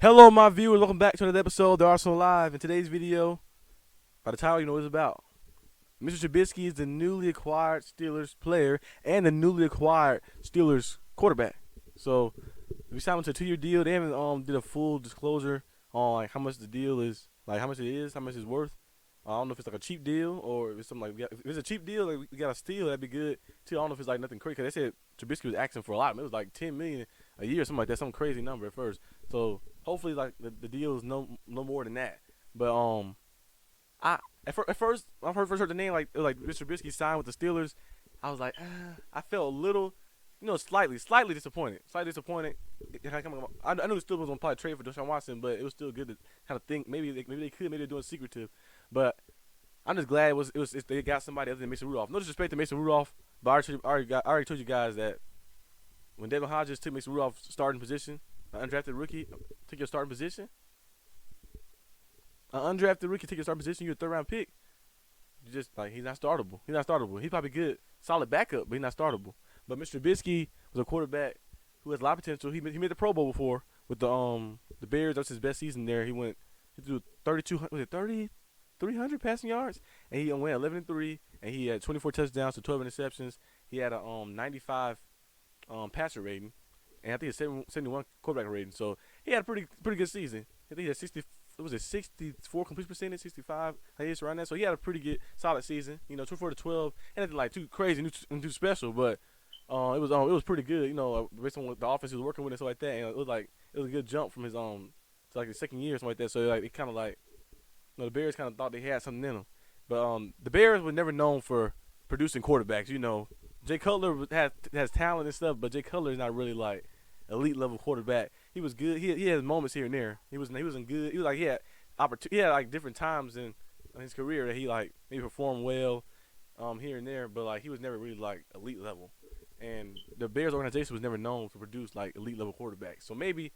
Hello, my viewers. Welcome back to another episode of The Arsenal Live. In today's video, by the title, you know what it's about. Mr. Trubisky is the newly acquired Steelers player and the newly acquired Steelers quarterback. So, we signed him to a 2-year deal. They haven't did a full disclosure on like how much the deal is, like how much it is, how much it's worth. I don't know if it's like a cheap deal or if it's something like if it's a cheap deal, like we got a steal, that'd be good too. I don't know if it's like nothing crazy. Cause they said Trubisky was asking for a lot. It was like $10 million a year, or something like that, some crazy number at first. So hopefully, like the deal is no more than that. But I at first when I first heard the name, like it was like Mr. Trubisky signed with the Steelers, I was like, I felt a little, slightly disappointed. Slightly disappointed. I knew the Steelers was gonna probably trade for Deshaun Watson, but it was still good to kind of think maybe they could, maybe they're doing secretive. But I'm just glad they got somebody other than Mason Rudolph. No disrespect to Mason Rudolph, but I already told you guys that when Devin Hodges took Mason Rudolph's starting position, an undrafted rookie took your starting position. An undrafted rookie took your starting position. You're a third-round pick. You just like he's not startable. He's probably good, solid backup, but he's not startable. But Mr. Trubisky was a quarterback who has a lot of potential. He made the Pro Bowl before with the Bears. That was his best season there. He threw 300 passing yards, and he went 11-3, and he had 24 touchdowns to 12 interceptions. He had a 95 passer rating, and I think it's 71 quarterback rating. So he had a pretty good season. I think he had 64 complete percentage, 65. I guess around that. So he had a pretty good, solid season. 24 to 12, and nothing like too crazy and too special, but it was pretty good. Based on what the offense he was working with and stuff like that. And it was a good jump from his to like his second year or something like that. So like it kind of like. The Bears kind of thought they had something in them. But the Bears were never known for producing quarterbacks. Jay Cutler has talent and stuff, but Jay Cutler is not really like elite level quarterback. He was good. He had moments here and there. He wasn't good. He was like he had like different times in his career that he like maybe performed well here and there, but like he was never really like elite level. And the Bears organization was never known to produce like elite level quarterbacks. So maybe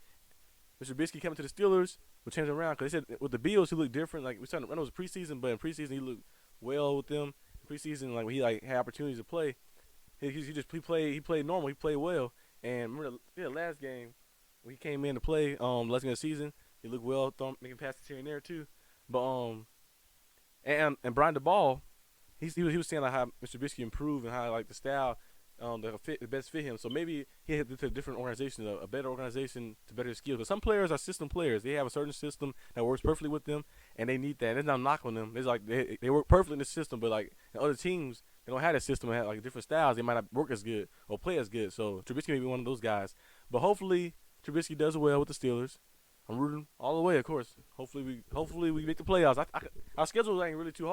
Mr. Trubisky coming to the Steelers will change him around, because they said with the Bills he looked different. Like I know it was preseason, but in preseason he looked well with them. In preseason, like when he like had opportunities to play, he played normal. He played well. And remember the last game when he came in to play last game of the season, he looked well, making passes here and there too. But and Brian DeBall, he was saying like how Mr. Trubisky improved and how like the style the best fit him. So maybe he had to a different organization, a better organization to better his skills. But some players are system players. They have a certain system that works perfectly with them, and they need that. And there's not a knock on them. It's like they work perfectly in the system, but like in other teams, they don't have that system and have like different styles. They might not work as good or play as good. So Trubisky may be one of those guys. But hopefully Trubisky does well with the Steelers. I'm rooting all the way, of course. Hopefully we make the playoffs. Our schedule ain't really too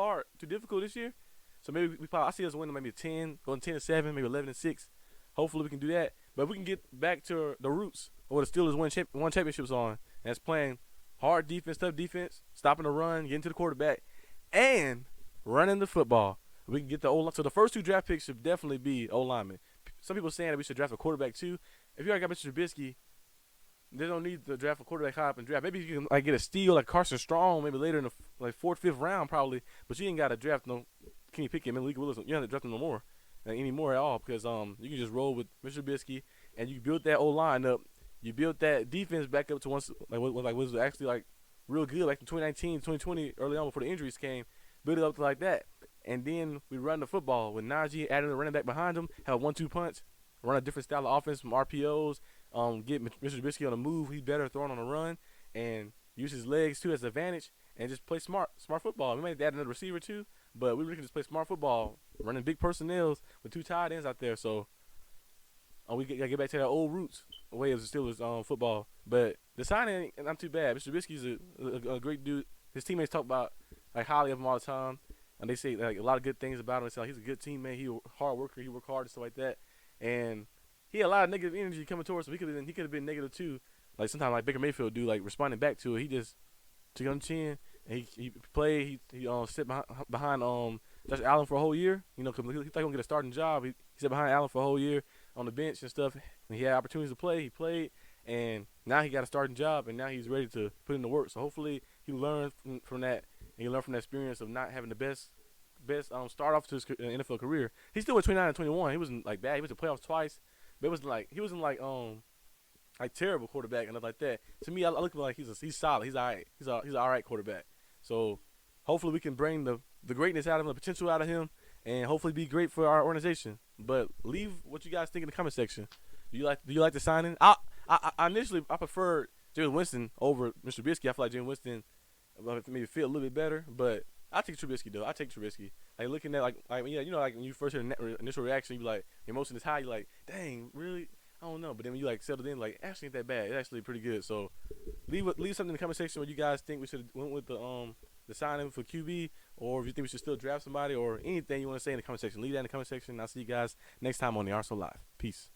difficult this year. So maybe I see us winning maybe going 10-7, maybe 11-6. Hopefully we can do that. But if we can get back to the roots of what the Steelers won championships on, and that's playing hard defense, tough defense, stopping the run, getting to the quarterback, and running the football. We can get the O-line. So the first two draft picks should definitely be O-linemen. Some people saying that we should draft a quarterback too. If you already got Mr. Trubisky, they don't need to draft a quarterback high up in draft. Maybe you can like get a steal like Carson Strong, maybe later in the like 4th, 5th round probably. But you ain't got to draft no Kenny Pickett, Malik Willis. You don't have to draft them no more, anymore at all, because you can just roll with Mr. Trubisky and you build that O-line up. You built that defense back up to once was actually like real good like in 2019, 2020, early on before the injuries came. Build it up to like that, and then we run the football with Najee adding a running back behind him, have a 1-2 punch, run a different style of offense from RPOs. Get Mr. Trubisky on the move. He's better throwing on the run and use his legs too as an advantage, and just play smart football. We might add another receiver too, but we really can just play smart football, running big personnels with 2 tight ends out there. So we gotta get back to that old roots way of the Steelers football. But the signing ain't not too bad. Mr. Trubisky's a great dude. His teammates talk about like highly of him all the time, and they say like a lot of good things about him. They say like, he's a good teammate. He's a hard worker. He work hard and stuff like that. And he had a lot of negative energy coming towards him. He could have been negative too. Like sometimes like Baker Mayfield do, like responding back to it. He just took on the chin and he played. He sit behind Josh Allen for a whole year. Because he thought he was gonna get a starting job. He sat behind Allen for a whole year on the bench and stuff. And he had opportunities to play. He played, and now he got a starting job, and now he's ready to put in the work. So hopefully he learned from that, and he learned from that experience of not having the best start off to his NFL career. He still went 29-21. He wasn't like bad. He went to playoffs twice, but it was like he wasn't like like terrible quarterback and stuff like that. To me, I look at him like he's solid. He's all right. He's an all right quarterback. So hopefully we can bring the greatness out of him, the potential out of him, and hopefully be great for our organization. But leave what you guys think in the comment section. Do you like the signing? I initially I preferred Jameis Winston over Mr. Trubisky. I feel like Jameis Winston maybe feel a little bit better, but I take Trubisky though. I take Trubisky. Like looking at like yeah, you know, like when you first hear the initial reaction, you be like emotion is high. You like, dang, really? I don't know. But then when you like settled in, like actually ain't that bad. It's actually pretty good. So leave something in the comment section where you guys think we should have went with the signing for QB, or if you think we should still draft somebody, or anything you want to say in the comment section. Leave that in the comment section. I'll see you guys next time on the Arsenal Live. Peace.